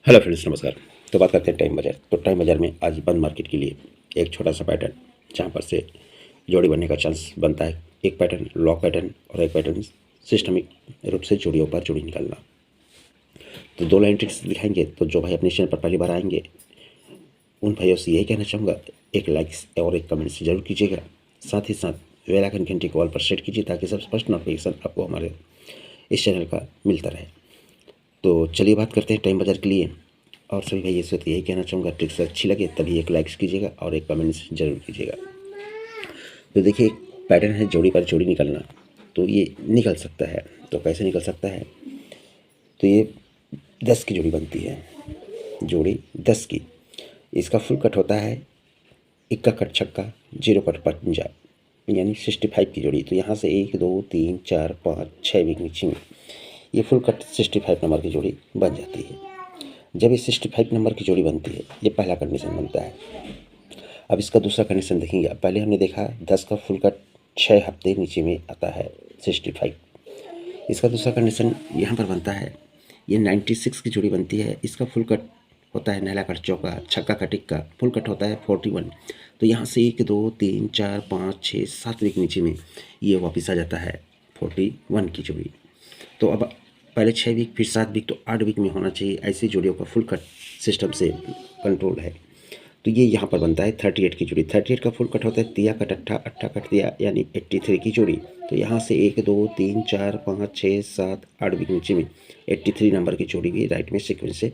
Hello friends, नमस्कार। तो बात करते हैं टाइम बाजार। तो टाइम बाजार में आज बंद मार्केट के लिए एक छोटा सा पैटर्न जहां पर से जोड़ी बनने का चांस बनता है। एक पैटर्न लॉक पैटर्न और एक पैटर्न सिस्टमिक रूप से जोड़ियों पर जोड़ी निकालना। तो दो लाइन ट्रिक्स दिखाएंगे। तो जो भाई अपने चैनल पर पहली बार आएंगे उन भाइयों से यही कहना चाहूँगा, एक लाइक्स और एक कमेंट से जरूर कीजिएगा। साथ ही साथ बेल आइकन घंटी को ऑल पर सेट कीजिए ताकि सबसे फर्स्ट नोटिफिकेशन आपको हमारे इस चैनल का मिलता रहे। तो चलिए बात करते हैं टाइम बाजार के लिए। और सभी भाई इससे तो यही कहना चाहूँगा, ट्रिक्स अच्छी लगे तभी एक लाइक्स कीजिएगा और एक कमेंट्स जरूर कीजिएगा। तो देखिए, एक पैटर्न है जोड़ी पर जोड़ी निकलना। तो ये निकल सकता है। तो कैसे निकल सकता है? तो ये 10 की जोड़ी बनती है, जोड़ी 10 की। इसका फुल कट होता है इक्का कट छक्का, 0 कट पंजा, यानी 65 की जोड़ी। तो यहाँ से 1 2 3 4 5 6 विक नीचे में ये फुल कट 65 नंबर की जोड़ी बन जाती है। जब ये 65 नंबर की जोड़ी बनती है, ये पहला कंडीशन बनता है। अब इसका दूसरा कंडीशन देखेंगे। पहले हमने देखा 10 का फुल कट 6 हफ्ते नीचे में आता है 65। इसका दूसरा कंडीशन यहाँ पर बनता है, ये 96 की जोड़ी बनती है। इसका फुल कट होता है नहला कट चौका, छक्का कट इक्का, फुल कट होता है 41। तो यहाँ से 1 2 3 4 5 6 7 वीक नीचे में ये वापस आ जाता है 41 की जोड़ी। तो अब पहले 6 वीक फिर 7 वीक, तो 8 वीक में होना चाहिए। ऐसी जोड़ियों का फुल कट सिस्टम से कंट्रोल है। तो ये यहाँ पर बनता है 38 की जोड़ी। 38 का फुल कट होता है तिया कट अट्ठा, अट्ठा कट तिया, यानी 83 की जोड़ी। तो यहाँ से 1 2 3 4 5 6 7 8 वीक नीचे में 83 नंबर की जोड़ी भी राइट में सीक्वेंस से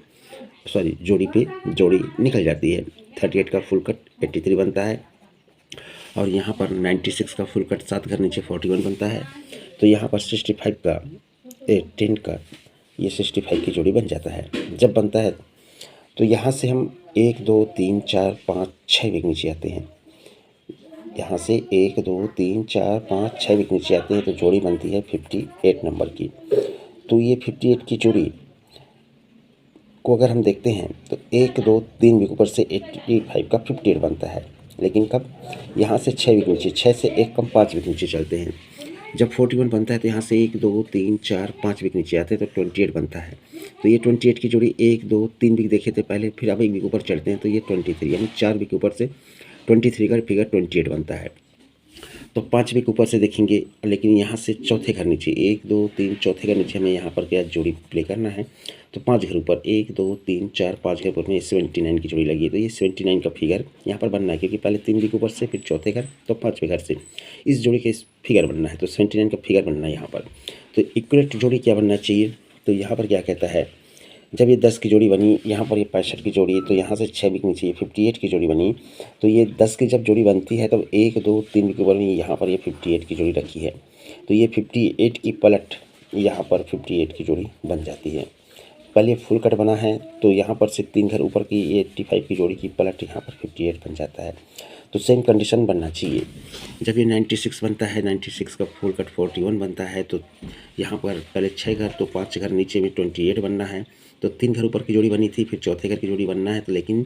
जोड़ी पे जोड़ी निकल जाती है। 38 का फुल कट 83 बनता है और यहाँ पर 96 का फुल कट 7 घर नीचे 41 बनता है। तो यहाँ पर 65 का 10 का ये 65 की जोड़ी बन जाता है। जब बनता है तो यहाँ से हम 1 2 3 4 5 6 वीक नीचे आते हैं। यहाँ से 1 2 3 4 5 6 वीक नीचे आते हैं तो जोड़ी बनती है 58 नंबर की। तो ये 58 की जोड़ी को अगर हम देखते हैं तो 1 2 3 वीक ऊपर से 85 का 58 बनता है। लेकिन कब? यहाँ से 6 वीक नीचे, 6 से 1 कम 5 वीक नीचे चलते हैं। जब 41 बनता है तो यहाँ से 1 2 3 4 5 वीक नीचे आते हैं तो 28 बनता है। तो ये 28 की जोड़ी 1 2 3 वीक देखे थे पहले, फिर अब 1 वीक ऊपर चढ़ते हैं तो ये 23, यानी 4 वीक ऊपर से 23 का फिगर 28 बनता है। तो 5 वीक ऊपर से देखेंगे, लेकिन यहाँ से चौथे घर नीचे 1 2 3 चौथे घर नीचे हमें यहाँ पर क्या जोड़ी प्ले करना है। तो 5 घर ऊपर 1 2 3 4 5 घर ऊपर में 79 की जोड़ी लगी है। तो ये 79 का फिगर यहाँ पर बनना है, क्योंकि पहले 3 वीक ऊपर से फिर चौथे घर तो 5वें घर से इस जोड़ी के फिगर बनना है। तो 79 का फिगर बनना है यहाँ पर। तो इक्वलेट जोड़ी क्या बनना चाहिए? तो यहाँ पर क्या कहता है, जब ये 10 की जोड़ी बनी, यहाँ पर ये 65 की जोड़ी है, तो यहाँ से 6 वीक नीचे 58 की जोड़ी बनी। तो ये 10 की जब जोड़ी बनती है तब 1 2 3 वीक ऊपर में यहाँ पर ये 58 की जोड़ी रखी है। तो ये 58 की पलट यहाँ पर 58 की जोड़ी बन जाती है। पहले फुल कट बना है तो यहाँ पर से 3 घर ऊपर की ये 85 की जोड़ी की पलट यहाँ पर 58 बन जाता है। तो सेम कंडीशन बनना चाहिए। जब ये 96 बनता है, 96 का फुल कट 41 बनता है, तो यहाँ पर पहले 6 घर तो 5 घर नीचे में 28 बनना है। तो 3 घर ऊपर की जोड़ी बनी थी, फिर चौथे घर की जोड़ी बनना है। तो लेकिन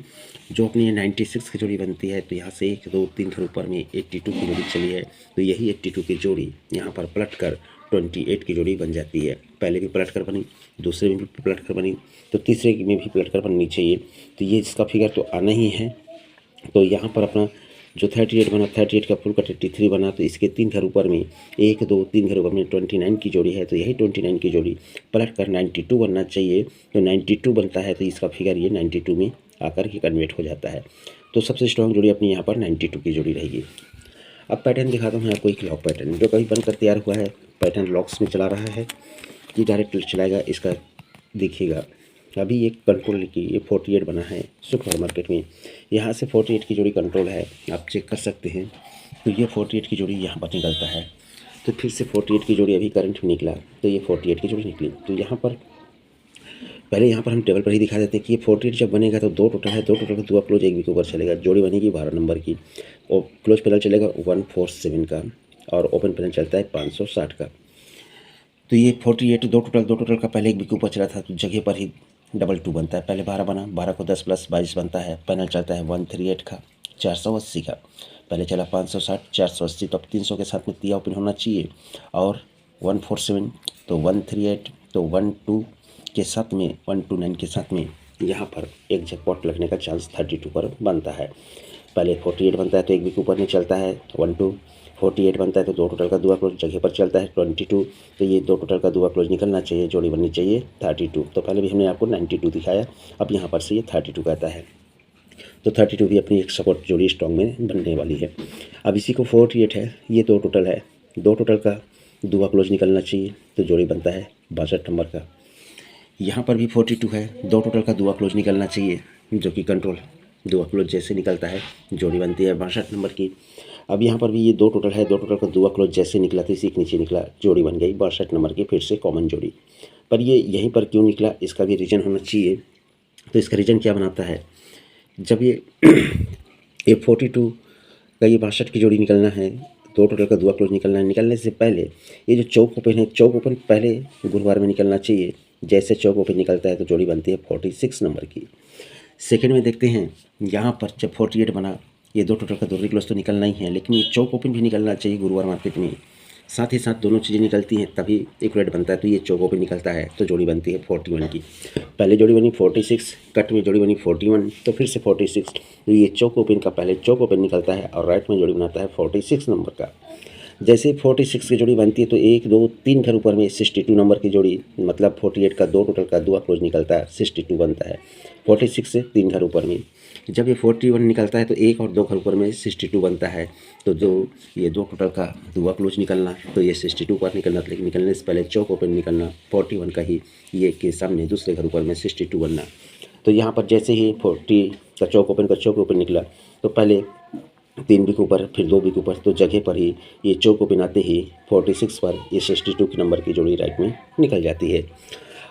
जो अपनी ये 96 की जोड़ी बनती है, तो यहाँ से 1 2 3 घर ऊपर में 82 की जोड़ी चली है। तो यही 82 की जोड़ी यहाँ पर पलट कर 28 की जोड़ी बन जाती है। पहले भी पलट कर बनी, दूसरे में भी पलट कर बनी, तो तीसरे में भी पलट कर बननी चाहिए। तो ये इसका फिगर तो आना ही है। तो यहाँ पर अपना जो 38 बना, 38 का फुल कट 83 बना, तो इसके 3 घर ऊपर में 1 2 3 घर ऊपर में 29 की जोड़ी है। तो यही 29 की जोड़ी पलट कर 92 बनना चाहिए। तो 92 बनता है तो इसका फिगर ये 92 में आकर के कन्वर्ट हो जाता है। तो सबसे स्ट्रॉन्ग जोड़ी अपनी यहाँ पर 92 की जोड़ी रहेगी। अब पैटर्न दिखाता हूँ आपको, एक लॉक पैटर्न जो कभी बनकर तैयार हुआ है। पैटर्न लॉक्स में चला रहा है, ये डायरेक्ट चलाएगा। इसका देखिएगा, अभी ये कंट्रोल की ये 48 बना है सुपर मार्केट में। यहाँ से 48 की जोड़ी कंट्रोल है, आप चेक कर सकते हैं। तो ये 48 की जोड़ी यहाँ पर निकलता है। तो फिर से 48 की जोड़ी अभी करंट में निकला, तो ये 48 की जोड़ी निकली। तो यहाँ पर पहले यहाँ पर हम टेबल पर ही दिखा देते हैं कि ये 48 जब बनेगा तो 2 टोटल है, 2 टोटल का 2 क्लोज 1 वीक ऊपर चलेगा। जोड़ी बनेगी 12 नंबर की और क्लोज पैनल चलेगा 147 का और ओपन पैनल चलता है 560 का। तो ये 48 दो टोटल का पहले 1 वीक ऊपर चला था, तो जगह पर ही डबल 2 बनता है। पहले 12 बना, 12 को 10 + 22 बनता है। पैनल चलता है 138 का, 480 का। पहले चला 560, 480, तो अब 300 के साथ में तिया ओपन होना चाहिए और 147 तो 138 तो 12 के साथ में 129 के साथ में यहाँ पर एक जैकपॉट लगने का चांस 32 पर बनता है। पहले 48 बनता है तो एक वीक ऊपर में चलता है 12, 48 बनता है तो दो टोटल का दुआ क्लोज जगह पर चलता है 22, तो ये दो टोटल का दुआ क्लोज निकलना चाहिए, जोड़ी बननी चाहिए 32। तो पहले भी हमने आपको 92 दिखाया, अब यहाँ पर से ये 32 कहता है, तो 32 भी अपनी एक सपोर्ट जोड़ी स्ट्रॉन्ग में बनने वाली है। अब इसी को 48 है, ये दो टोटल है, दो टोटल का दुआ क्लोज निकलना चाहिए, तो जोड़ी बनता है 62 नंबर का। यहाँ पर भी 42 है, दो टोटल का दुआ क्लोज निकलना चाहिए, जो कि कंट्रोल दुआ क्लोज जैसे निकलता है जोड़ी बनती है 62 नंबर की। अब यहाँ पर भी ये दो टोटल है, दो टोटल का दुआ क्लोज जैसे निकला तो इसी के नीचे निकला, जोड़ी बन गई 62 नंबर की, फिर से कॉमन जोड़ी। पर ये यहीं पर क्यों निकला, इसका भी रीज़न होना चाहिए। तो इसका रीज़न क्या बनाता है, जब ये 42 का ये 62 की जोड़ी निकलना है, दो टोटल का दुआ क्लोज निकलना है, निकलने से पहले ये जो चौक ओपन है, चौक ओपन पहले गुरुवार में निकलना चाहिए। जैसे चौक ओपन निकलता है तो जोड़ी बनती है 46 नंबर की। सेकंड में देखते हैं, यहाँ पर जब 48 बना, ये दो टोटल का दोहरी क्लोज तो निकलना ही है, लेकिन ये चौक ओपन भी निकलना चाहिए गुरुवार मार्केट में, साथ ही साथ दोनों चीज़ें निकलती हैं तभी एक्यूरेट बनता है। तो ये चौक ओपन निकलता है तो जोड़ी बनती है 41 की। पहले जोड़ी बनी 46, कट में जोड़ी बनी 41, तो फिर से 46, तो ये चौक ओपन का पहले चौक ओपन निकलता है और राइट में जोड़ी बनाता है 46 नंबर का। जैसे 46 की जोड़ी बनती है तो 1 2 3 घर ऊपर में 62 नंबर की जोड़ी, मतलब 48 का दो टोटल का दुआ क्लोज निकलता है 62 बनता है 46 से 3 घर ऊपर में। जब ये 41 निकलता है तो एक और दो घर ऊपर में 62 बनता है, तो जो ये दो टोटल का दुआ क्लोज निकलना, तो ये 62 पर निकलना, लेकिन निकलने से पहले चौक ओपन निकलना 41 का ही, ये के सामने दूसरे घर ऊपर में 62 बनना। तो यहाँ पर जैसे ही 40 का चौक ओपन निकला तो पहले 3 वीक ऊपर, फिर 2 वीक ऊपर, तो जगह पर ही ये चौक ओपन आते ही 46 पर ये 62 की नंबर की जोड़ी राइट में निकल जाती है।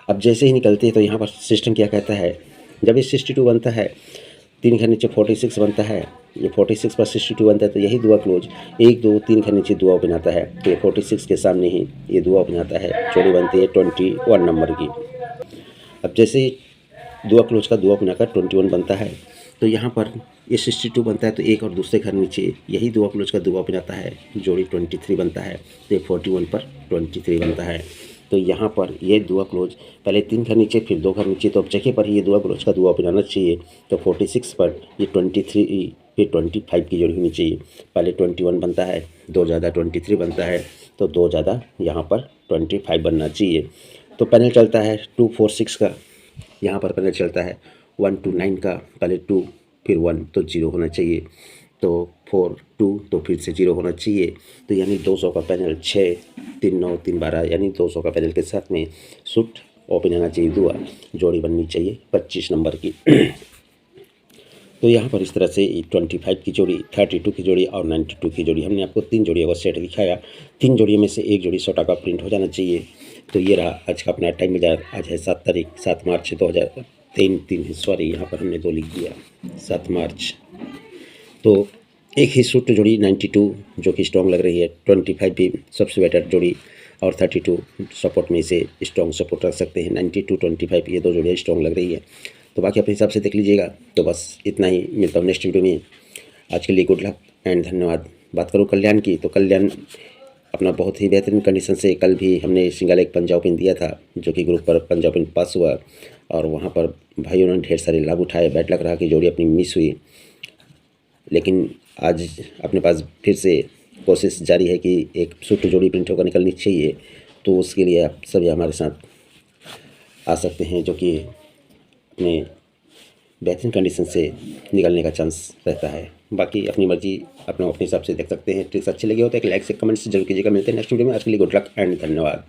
अब जैसे ही निकलती है तो यहाँ पर सिस्टम क्या कहता है, जब ये 62 बनता है, 3 घर नीचे 46 बनता है, ये 46 पर 62 बनता है, तो यही दुआ क्लोज 1 2 3 घर नीचे दुआ ओपन आता है, तो ये 46 के सामने ही ये दुआ ओपन आता है, जोड़ी बनती है 21 नंबर की। अब जैसे ही दुआ क्लोज का दुआ ओपन आकर 21 बनता है, तो यहाँ पर ये 62 बनता है, तो एक और दूसरे घर नीचे यही दुआ क्लोज का दुआ ओपन आता है, जोड़ी 23 बनता है, तो ये 41 पर 23 बनता है। तो यहाँ पर ये दुआ क्लोज पहले 3 घर नीचे, फिर 2 घर नीचे, तो अब जगह पर ही ये दुआ क्लोज का दुआ ओपन आना चाहिए। तो 46 पर ये 23 फिर 25 की जोड़ी होनी चाहिए। पहले 21 बनता है, 2 ज़्यादा 23 बनता है, तो 2 ज़्यादा यहाँ पर 25 बनना चाहिए। तो पैनल चलता है 2 4 6 का, यहाँ पर पैनल चलता है 1 2 9 का, पहले 2 फिर 1, तो 0 होना चाहिए, तो 4 2 तो फिर से 0 होना चाहिए। तो यानी 200 का पैनल 6 3 9 3 12, यानी 200 का पैनल के साथ में सूट ओपन आना चाहिए, दुआ जोड़ी बननी चाहिए 25 नंबर की। तो यहाँ पर इस तरह से 25 की जोड़ी, 32 की जोड़ी और 92 की जोड़ी, हमने आपको 3 जोड़ियों का सेट दिखाया। 3 जोड़ियों में से एक जोड़ी 100 का प्रिंट हो जाना चाहिए। तो ये रहा आज का अपना टाइम बाजार। आज है 7 मार्च 2023, सॉरी यहाँ पर हमने 2 लिख दिया, 7 मार्च। तो एक ही सूट जोड़ी 92 जो कि स्ट्रॉन्ग लग रही है, 25 भी सबसे बेटर जोड़ी, और 32 सपोर्ट में इसे स्ट्रॉन्ग सपोर्ट रख सकते हैं। 92 25 ये दो जोड़ियाँ स्ट्रॉन्ग लग रही है। तो बाकी अपने हिसाब से देख लीजिएगा। तो बस इतना ही, मिलता हूँ नेक्स्ट वीडियो में। आज के लिए गुड लक एंड धन्यवाद। बात करूँ कल्याण की, तो कल्याण अपना बहुत ही बेहतरीन कंडीशन से, कल भी हमने सिंगल एक पंजाब ओपन दिया था, जो कि ग्रुप पर पंजाब ओपन पास हुआ, और वहाँ पर भाइयों ने ढेर सारे लाभ उठाए। बैड लक रहा कि जोड़ी अपनी मिस हुई, लेकिन आज अपने पास फिर से कोशिश जारी है कि एक सूट जोड़ी प्रिंट होकर निकलनी चाहिए। तो उसके लिए आप सभी हमारे साथ आ सकते हैं, जो कि अपने बेहतरीन कंडीशन से निकलने का चांस रहता है। बाकी अपनी मर्जी, अपने हिसाब से देख सकते हैं। ट्रिक्स अच्छी लगी हो तो एक लाइक से कमेंट से जरूर कीजिएगा। मिलते हैं नेक्स्ट वीडियो में। आज के लिए गुड लक एंड धन्यवाद।